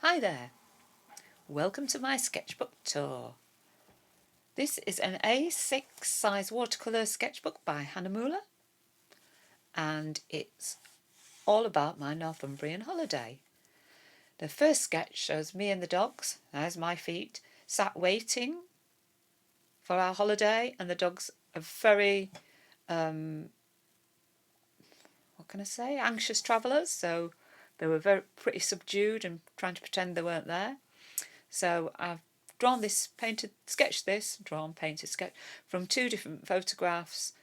Hi there, welcome to my sketchbook tour. This is an A6 size watercolour sketchbook by Hahnemuhle, and it's all about my Northumbrian holiday. The first sketch shows me and the dogs, there's my feet, sat waiting for our holiday, and the dogs are very, anxious travellers, so they were pretty subdued and trying to pretend they weren't there. So I've painted sketch from two different photographs,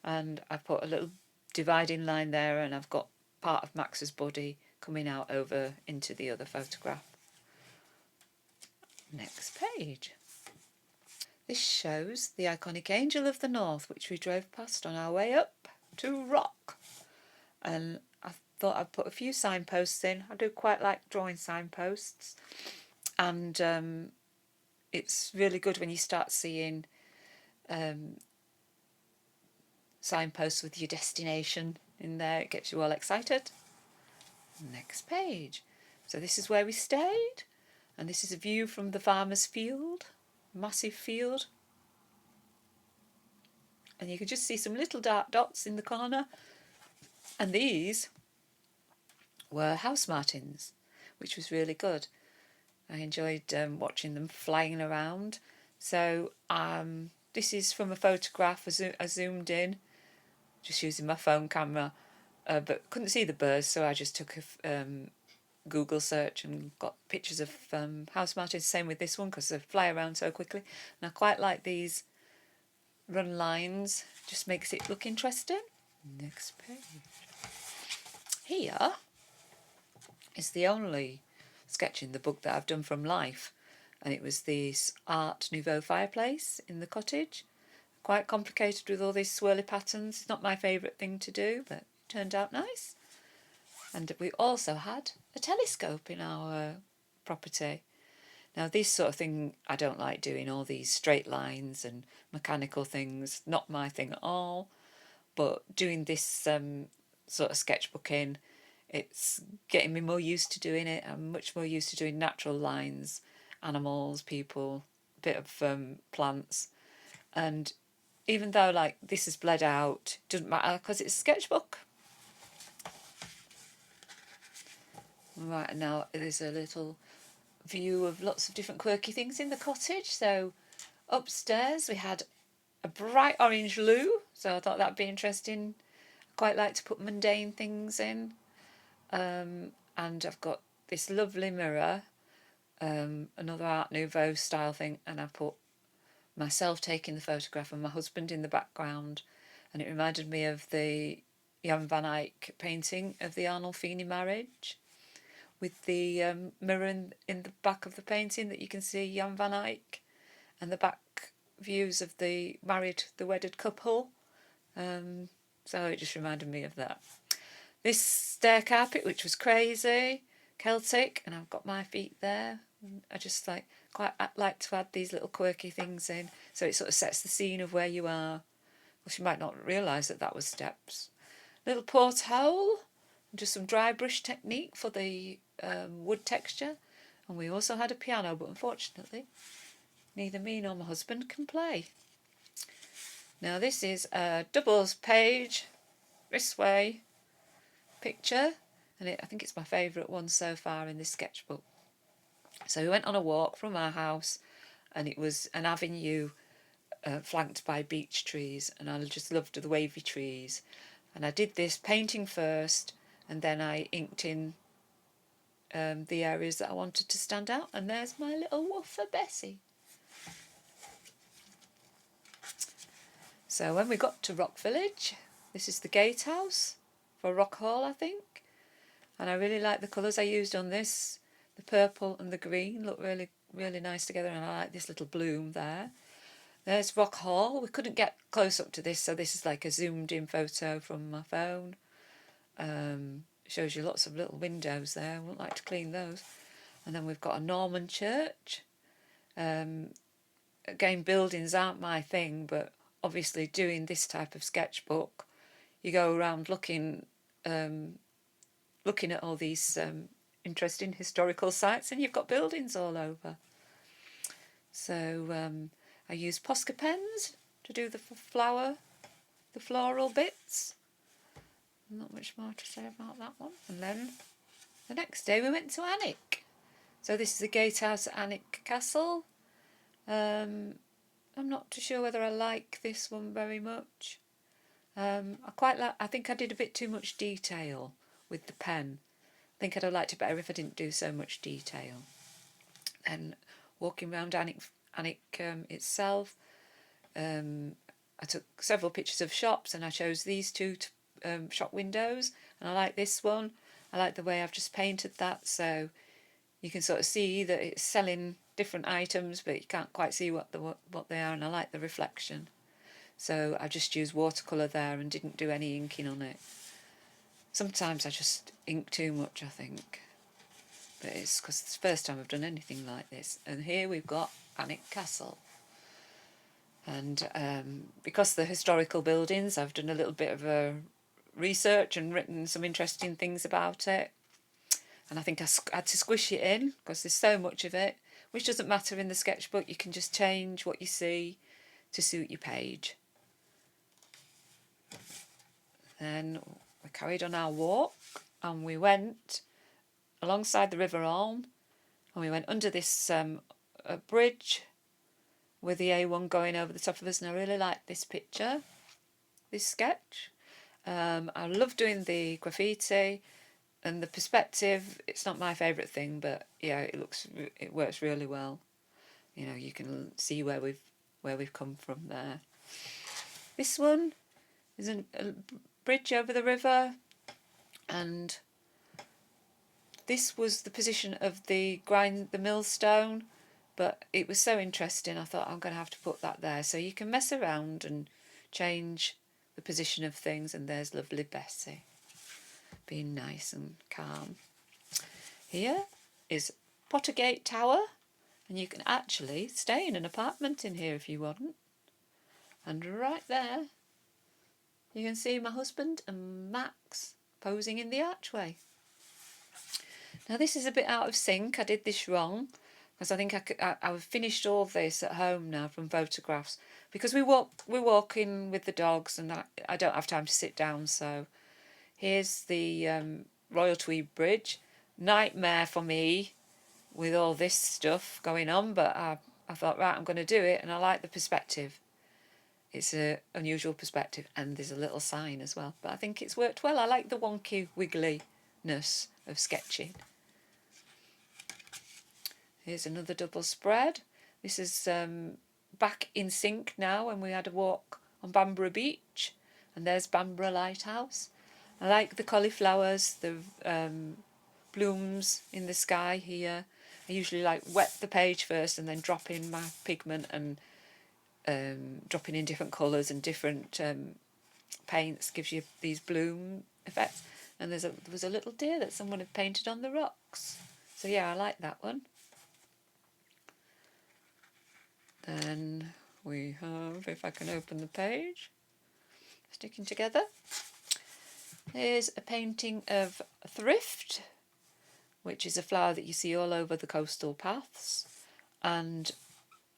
and I've put a little dividing line there, and I've got part of Max's body coming out over into the other photograph. Next page. This shows the iconic Angel of the North, which we drove past on our way up to Rock. And I thought I'd put a few signposts in. I do quite like drawing signposts, and it's really good when you start seeing signposts with your destination in there. It gets you all excited. Next page. So this is where we stayed, and this is a view from the farmer's field, massive field, and you can just see some little dark dots in the corner, and these were house martins, which was really good. I enjoyed watching them flying around. So this is from a photograph I zoomed in, just using my phone camera, but couldn't see the birds, so I just took a Google search and got pictures of house martins. Same with this one, because they fly around so quickly. And I quite like these run lines, just makes it look interesting. Next page. Here is the only sketch in the book that I've done from life, and it was this Art Nouveau fireplace in the cottage. Quite complicated with all these swirly patterns. It's not my favourite thing to do, but it turned out nice. And we also had a telescope in our property. Now, this sort of thing I don't like doing, all these straight lines and mechanical things, not my thing at all. But doing this sort of sketchbooking, it's getting me more used to doing it. I'm much more used to doing natural lines, animals, people, a bit of plants. And even though like this is bled out, doesn't matter because it's a sketchbook. Right, now there's a little view of lots of different quirky things in the cottage. So upstairs we had a bright orange loo, so I thought that'd be interesting. I quite like to put mundane things in. And I've got this lovely mirror, another Art Nouveau style thing, and I put myself taking the photograph and my husband in the background, and it reminded me of the Jan van Eyck painting of the Arnolfini marriage, with the mirror in the back of the painting that you can see Jan van Eyck, and the back views of the wedded couple. So it just reminded me of that. This stair carpet, which was crazy, Celtic, and I've got my feet there. I just quite like to add these little quirky things in, so it sort of sets the scene of where you are. Well, you might not realise that was steps. Little porthole, just some dry brush technique for the wood texture, and we also had a piano, but unfortunately neither me nor my husband can play. Now this is a doubles page, this way, picture, and I think it's my favourite one so far in this sketchbook. So we went on a walk from our house, and it was an avenue flanked by beech trees, and I just loved the wavy trees. And I did this painting first, and then I inked in the areas that I wanted to stand out, and there's my little woofer Bessie. So when we got to Rock Village, this is the gatehouse for Rock Hall, I think, and I really like the colours I used on this. The purple and the green look really, really nice together, and I like this little bloom there. There's Rock Hall. We couldn't get close up to this, so this is like a zoomed in photo from my phone. Shows you lots of little windows there. I wouldn't like to clean those. And then we've got a Norman church. Again, buildings aren't my thing, but obviously doing this type of sketchbook, you go around looking at all these interesting historical sites, and you've got buildings all over. So I use Posca pens to do the floral bits. Not much more to say about that one. And then the next day we went to Alnwick. So this is the gatehouse at Alnwick Castle. I'm not too sure whether I like this one very much. I think I did a bit too much detail with the pen. I think I'd have liked it better if I didn't do so much detail. And walking around Alnwick itself, I took several pictures of shops, and I chose these two shop windows, and I like this one. I like the way I've just painted that, so you can sort of see that it's selling different items, but you can't quite see what they are, and I like the reflection. So I just used watercolour there and didn't do any inking on it. Sometimes I just ink too much, I think, but it's because it's the first time I've done anything like this. And here we've got Alnwick Castle. And because they're historical buildings, I've done a little bit of research and written some interesting things about it. And I think I had to squish it in because there's so much of it, which doesn't matter in the sketchbook. You can just change what you see to suit your page. Then we carried on our walk, and we went alongside the River Alne, and we went under this bridge with the A1 going over the top of us, and I really like this picture, this sketch. I love doing the graffiti and the perspective. It's not my favourite thing, but yeah, it works really well. You know, you can see where we've come from there. This one is a bridge over the river, and this was the position of the millstone, but it was so interesting I thought I'm going to have to put that there. So you can mess around and change the position of things, and there's lovely Bessie being nice and calm. Here is Pottergate Tower, and you can actually stay in an apartment in here if you want. And right there you can see my husband and Max posing in the archway. Now this is a bit out of sync. I did this wrong because I think I've finished all this at home now from photographs, because we're walking with the dogs and I don't have time to sit down. So here's the Royal Tweed Bridge. Nightmare for me with all this stuff going on, but I thought, right, I'm going to do it, and I like the perspective. It's an unusual perspective, and there's a little sign as well, but I think it's worked well. I like the wonky wiggliness of sketching. Here's another double spread. This is back in sync now when we had a walk on Bamborough Beach, and there's Bamborough Lighthouse. I like the cauliflowers, the blooms in the sky here. I usually like wet the page first and then drop in my pigment and dropping in different colours and different paints gives you these bloom effects. And there was a little deer that someone had painted on the rocks. So yeah, I like that one. Then we have, if I can open the page, sticking together. Here's a painting of Thrift, which is a flower that you see all over the coastal paths. And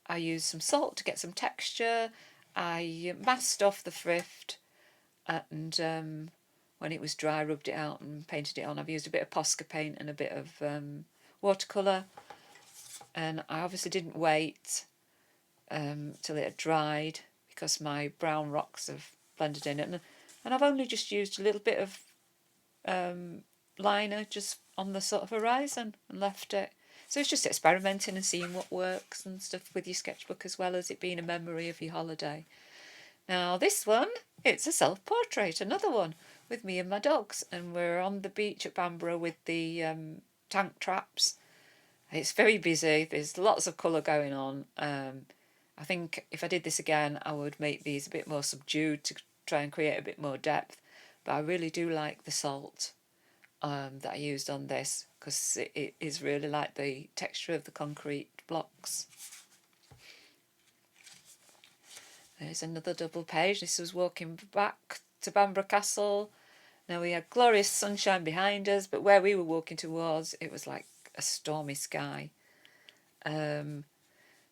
I used some salt to get some texture. I masked off the Thrift, and when it was dry, rubbed it out and painted it on. I've used a bit of Posca paint and a bit of watercolour. And I obviously didn't wait till it had dried because my brown rocks have blended in it. And I've only just used a little bit of liner just on the sort of horizon and left it. So it's just experimenting and seeing what works and stuff with your sketchbook, as well as it being a memory of your holiday. Now this one, it's a self-portrait, another one, with me and my dogs. And we're on the beach at Bamborough with the tank traps. It's very busy. There's lots of colour going on. I think if I did this again, I would make these a bit more subdued to try and create a bit more depth. But I really do like the salt that I used on this, because it is really like the texture of the concrete blocks. There's another double page. This was walking back to Bamborough Castle. Now we had glorious sunshine behind us, but where we were walking towards, it was like a stormy sky.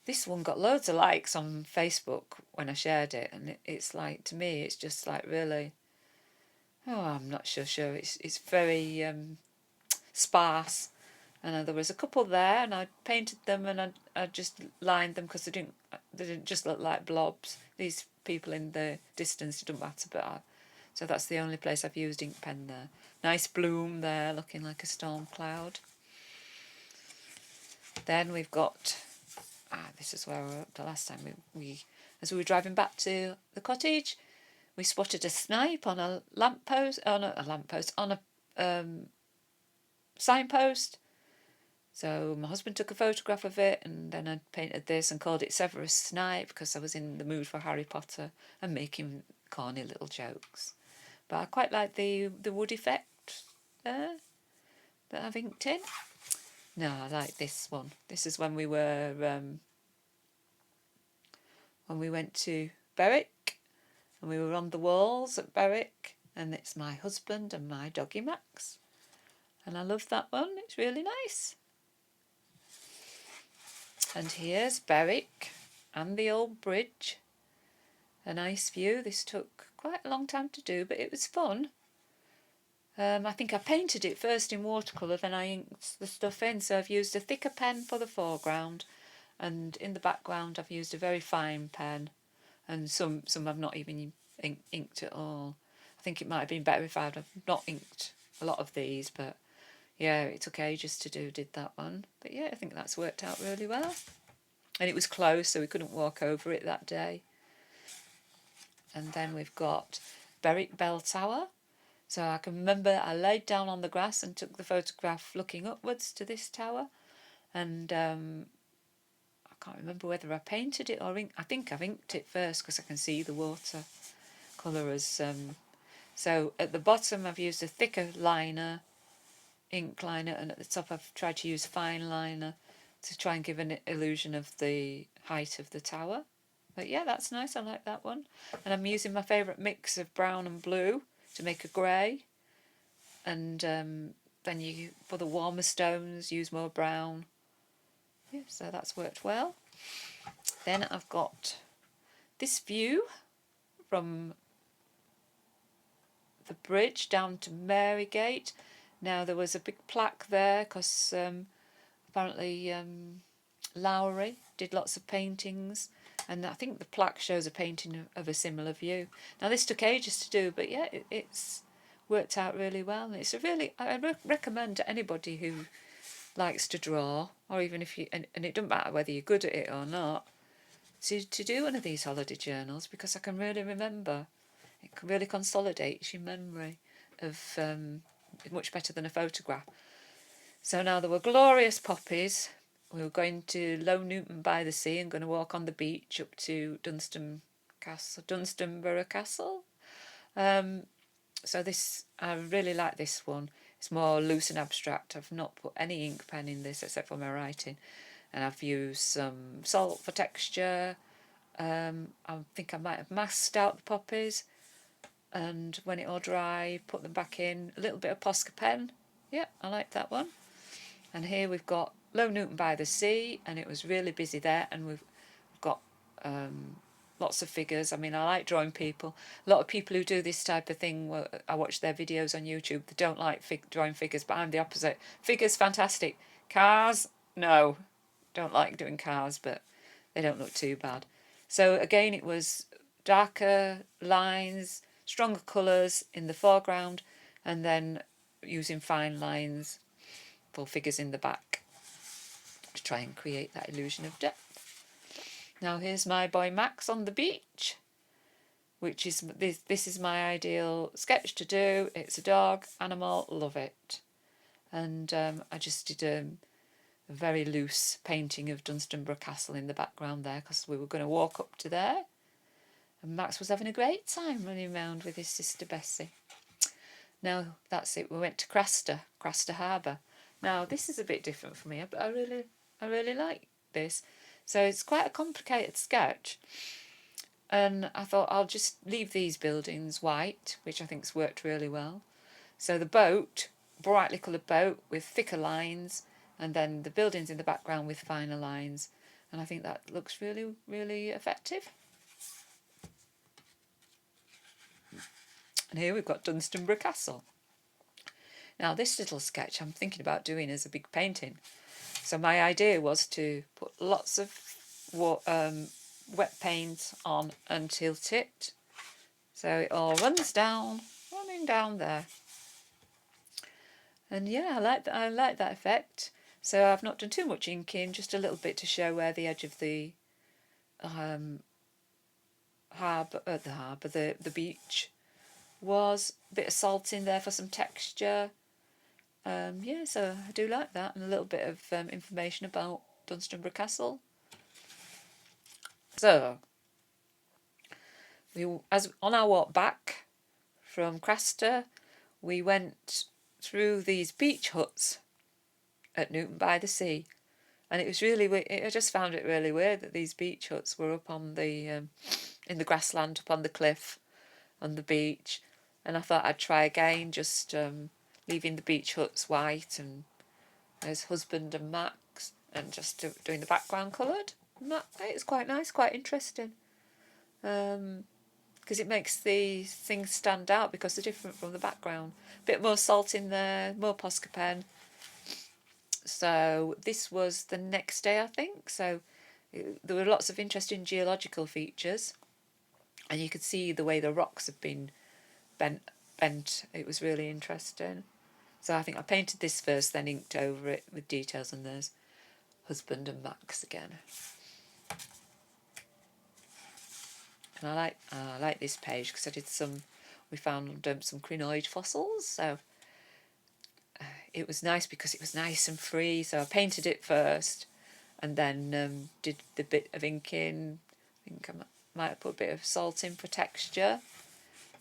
This one got loads of likes on Facebook when I shared it, and it's like, to me, it's just like really, oh, I'm not sure. It's very sparse, and there was a couple there, and I painted them, and I just lined them because they didn't just look like blobs. These people in the distance, it doesn't matter, but so that's the only place I've used ink pen there. Nice bloom there, looking like a storm cloud. Then we've got, this is where we were up to last time. We as we were driving back to the cottage, we spotted a snipe on a lamppost, on a signpost. So my husband took a photograph of it, and then I painted this and called it Severus Snipe because I was in the mood for Harry Potter and making corny little jokes. But I quite like the wood effect there that I've inked in. No, I like this one. This is when we went to Berwick, and we were on the walls at Berwick, and it's my husband and my doggy Max, and I love that one. It's really nice. And here's Berwick and the old bridge. A nice view. This took quite a long time to do, but it was fun. I think I painted it first in watercolour, then I inked the stuff in. So I've used a thicker pen for the foreground, and in the background I've used a very fine pen, and some I've not even inked at all. I think it might have been better if I'd have not inked a lot of these, but yeah, it took ages to did that one. But yeah, I think that's worked out really well. And it was close, so we couldn't walk over it that day. And then we've got Berwick Bell Tower. So I can remember I laid down on the grass and took the photograph looking upwards to this tower. And I can't remember whether I painted it or inked. I think I've inked it first because I can see the water colours. So at the bottom I've used a thicker liner, ink liner, and at the top I've tried to use fine liner to try and give an illusion of the height of the tower. But yeah, that's nice. I like that one. And I'm using my favourite mix of brown and blue to make a grey. And then you, for the warmer stones, use more brown. Yeah, so that's worked well. Then I've got this view from the bridge down to Marygate. Now there was a big plaque there because apparently Lowry did lots of paintings, and I think the plaque shows a painting of a similar view. Now this took ages to do, but yeah, it's worked out really well. And it's I recommend to anybody who likes to draw, or even if you, and it doesn't matter whether you're good at it or not, to do one of these holiday journals, because I can really remember. It really consolidates your memory of much better than a photograph. So now there were glorious poppies. We were going to Low Newton by the sea and going to walk on the beach up to Dunstonborough Castle. So this, I really like this one. It's more loose and abstract. I've not put any ink pen in this except for my writing, and I've used some salt for texture. I think I might have masked out the poppies, and when it all dry, put them back in. A little bit of Posca pen. Yeah, I like that one. And here we've got Low Newton by the sea, and it was really busy there, and we've got lots of figures. I mean, I like drawing people. A lot of people who do this type of thing, well, I watch their videos on YouTube, they don't like drawing figures, but I'm the opposite. Figures, fantastic. Cars, no. Don't like doing cars, but they don't look too bad. So again, it was darker lines, stronger colours in the foreground, and then using fine lines for figures in the back to try and create that illusion of depth. Now here's my boy Max on the beach, which is this is my ideal sketch to do. It's a dog, animal, love it. And I just did a very loose painting of Dunstonborough Castle in the background there because we were going to walk up to there. And Max was having a great time running around with his sister Bessie. Now that's it. We went to Craster Harbour. Now this is a bit different for me, but I really like this. So it's quite a complicated sketch, and I thought I'll just leave these buildings white, which I think's worked really well. So the boat, brightly coloured boat with thicker lines, and then the buildings in the background with finer lines. And I think that looks really, really effective. And here we've got Dunstanburgh Castle. Now this little sketch I'm thinking about doing as a big painting. So my idea was to put lots of wet paint on and tilt it. So it all runs down, running down there. And yeah, I like that effect. So I've not done too much inking, just a little bit to show where the edge of the the beach was. A bit of salt in there for some texture. Yeah, so I do like that, and a little bit of information about Dunstanburgh Castle. So, as on our walk back from Craster, we went through these beach huts at Newton by the sea, and it was really. I just found it really weird that these beach huts were up on the in the grassland, up on the cliff, on the beach, and I thought I'd try again, just leaving the beach huts white, and there's husband and Max, and just doing the background coloured. And it's quite nice, quite interesting, because it makes the things stand out because they're different from the background. A bit more salt in there, more Posca pen. So this was the next day, I think. So there were lots of interesting geological features, and you could see the way the rocks have been bent. It was really interesting. So I think I painted this first, then inked over it with details, and there's husband and Max again. And I like this page because we found some crinoid fossils, so it was nice because it was nice and free. So I painted it first, and then did the bit of inking. I think I might have put a bit of salt in for texture.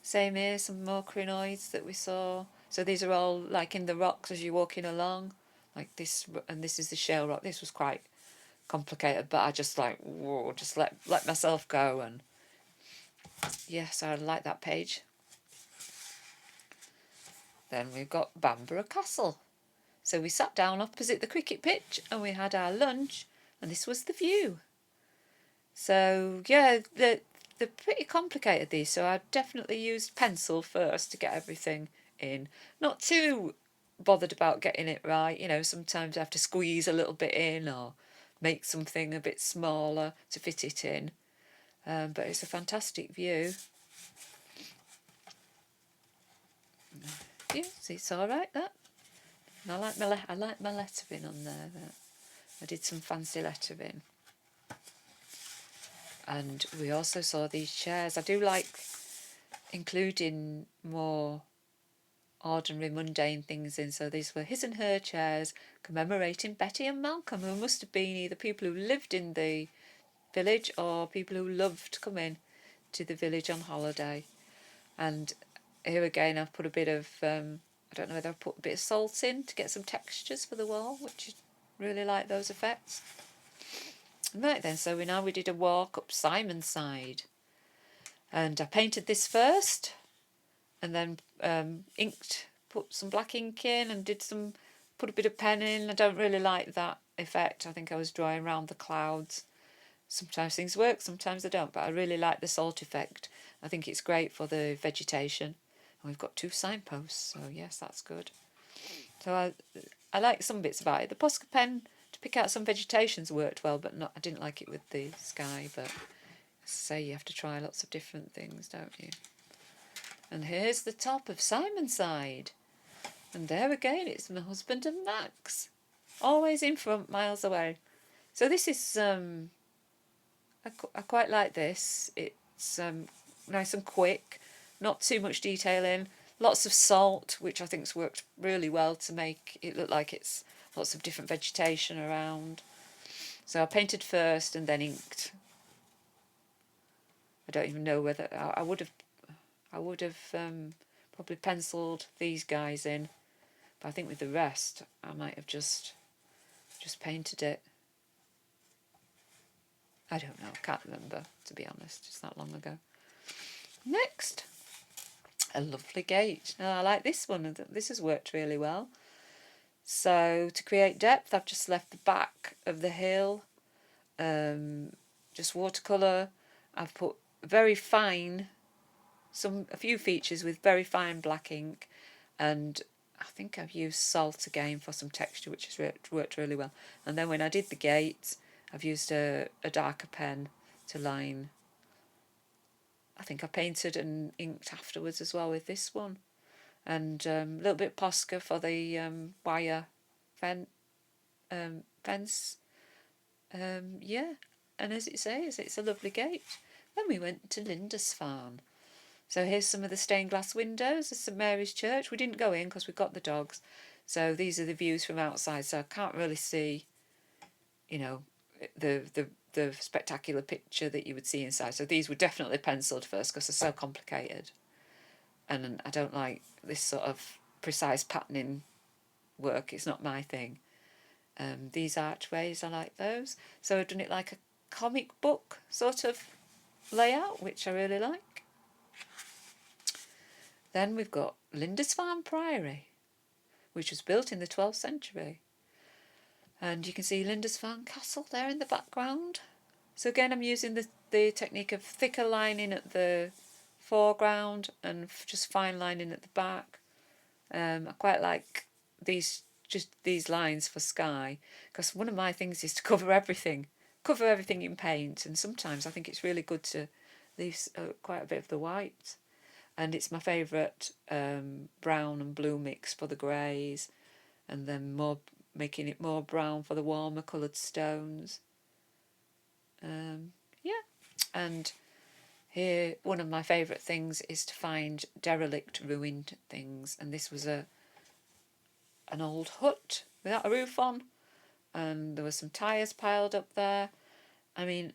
Same here, some more crinoids that we saw. So these are all like in the rocks as you're walking along, like this, and this is the shale rock. This was quite complicated, but I just just let myself go, and yes, I like that page. Then we've got Bamburgh Castle. So we sat down opposite the cricket pitch and we had our lunch, and this was the view. So yeah, they're pretty complicated, these, so I definitely used pencil first to get everything in. Not too bothered about getting it right, sometimes I have to squeeze a little bit in or make something a bit smaller to fit it in. But it's a fantastic view. Yes, it's all right, that. And I like my lettering on there. I did some fancy lettering. And we also saw these chairs. I do like including more ordinary, mundane things in. So these were his and her chairs commemorating Betty and Malcolm, who must have been either people who lived in the village or people who loved coming to the village on holiday. And here again, I've put a bit of, I don't know whether I put a bit of salt in to get some textures for the wall, which I really like those effects. Right then, so we did a walk up Simonside, and I painted this first, and then put some black ink in, and put a bit of pen in. I don't really like that effect. I think I was drawing around the clouds. Sometimes things work, sometimes they don't, but I really like the salt effect. I think it's great for the vegetation. And we've got 2 signposts, so yes, that's good. So I like some bits about it. The Posca pen to pick out some vegetations worked well, but I didn't like it with the sky. But say you have to try lots of different things, don't you? And here's the top of Simonside. And there again, it's my husband and Max. Always in front, miles away. So this is, I quite like this. It's nice and quick, not too much detail in. Lots of salt, which I think's worked really well to make it look like it's lots of different vegetation around. So I painted first and then inked. I don't even know whether I would have probably penciled these guys in, but I think with the rest I might have just painted it. I don't know, I can't remember, to be honest, it's that long ago. Next, a lovely gate. Now I like this one. This has worked really well. So to create depth, I've just left the back of the hill, just watercolour. I've put very fine, a few features with very fine black ink, and I think I've used salt again for some texture, which has worked really well. And then when I did the gate, I've used a darker pen to line. I think I painted and inked afterwards as well with this one. And a little bit Posca for the wire fence. Yeah, and as it says, it's a lovely gate. Then we went to Lindisfarne. So here's some of the stained glass windows of St Mary's Church. We didn't go in because we got the dogs. So these are the views from outside. So I can't really see, you know, the spectacular picture that you would see inside. So these were definitely penciled first because they're so complicated. And I don't like this sort of precise patterning work. It's not my thing. These archways, I like those. So I've done it like a comic book sort of layout, which I really like. Then we've got Lindisfarne Priory, which was built in the 12th century. And you can see Lindisfarne Castle there in the background. So again, I'm using the technique of thicker lining at the foreground and just fine lining at the back. I quite like these lines for sky, because one of my things is to cover everything in paint, and sometimes I think it's really good to leave quite a bit of the white. And it's my favourite brown and blue mix for the greys, and then making it more brown for the warmer coloured stones. Yeah, and here one of my favourite things is to find derelict, ruined things, and this was an old hut without a roof on, and there were some tyres piled up there. I mean,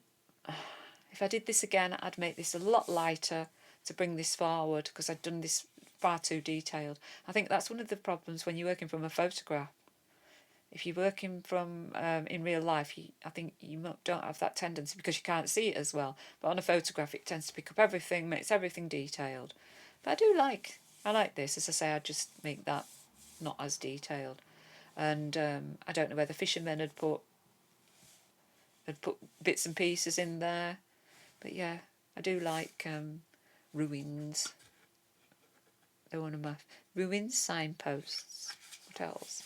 if I did this again, I'd make this a lot lighter to bring this forward, because I'd done this far too detailed. I think that's one of the problems when you're working from a photograph. If you're working from in real life, I think you don't have that tendency because you can't see it as well. But on a photograph, it tends to pick up everything, makes everything detailed. But I like this. As I say, I just make that not as detailed. And I don't know whether fishermen had put bits and pieces in there. But yeah, I do like ruins. They're one of my ruins, signposts. What else?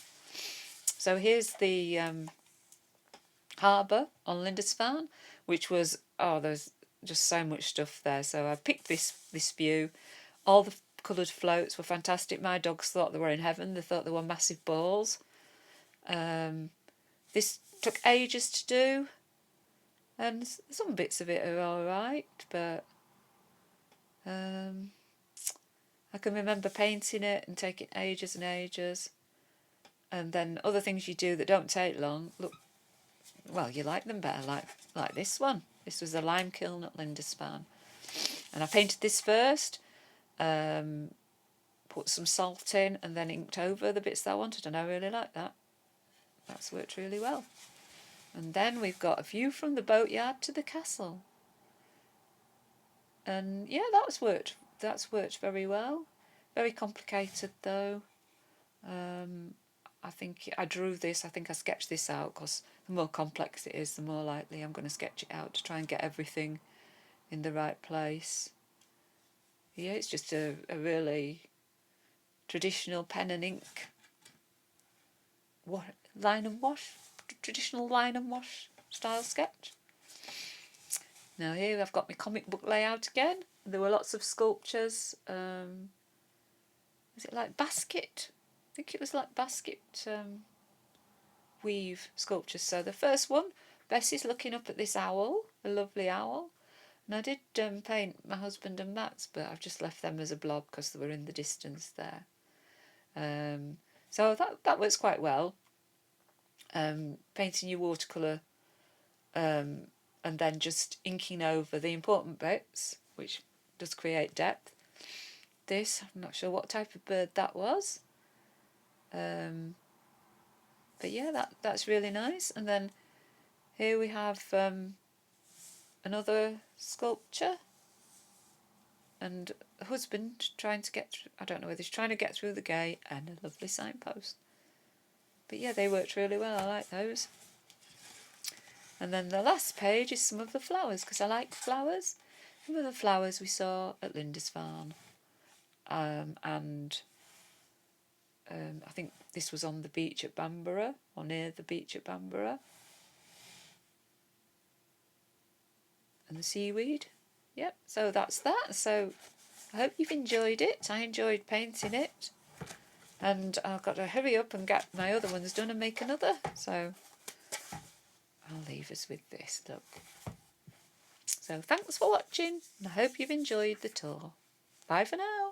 So here's the harbour on Lindisfarne, which was, there's just so much stuff there. So I picked this view. All the coloured floats were fantastic. My dogs thought they were in heaven. They thought they were massive balls. This took ages to do, and some bits of it are all right, but I can remember painting it and taking ages and ages. And then other things you do that don't take long, you like them better, like this one. This was a lime kiln at Lindisfarne. And I painted this first, put some salt in, and then inked over the bits that I wanted, and I really like that. That's worked really well. And then we've got a view from the boatyard to the castle. And yeah, that's worked very well. Very complicated though. I think I drew this, I think I sketched this out, because the more complex it is, the more likely I'm going to sketch it out to try and get everything in the right place. Yeah, it's just a really traditional pen and ink traditional line and wash style sketch. Now here I've got my comic book layout again. There were lots of sculptures. Is it like basket? I think it was like basket weave sculptures. So the first one, Bessie's looking up at this owl, a lovely owl. And I did paint my husband and Matt's, but I've just left them as a blob because they were in the distance there. So that works quite well. Painting your watercolour and then just inking over the important bits, which does create depth. This, I'm not sure what type of bird that was. But yeah, that's really nice. And then here we have another sculpture. and a husband trying to get through, I don't know whether he's trying to get through the gate, and a lovely signpost. But yeah, they worked really well. I like those. And then the last page is some of the flowers, because I like flowers. Some of the flowers we saw at Lindisfarne. And I think this was on the beach at Bamborough, or near the beach at Bamborough. And the seaweed. Yep, so that's that. So I hope you've enjoyed it. I enjoyed painting it. And I've got to hurry up and get my other ones done and make another. So I'll leave us with this, look. So thanks for watching, and I hope you've enjoyed the tour. Bye for now.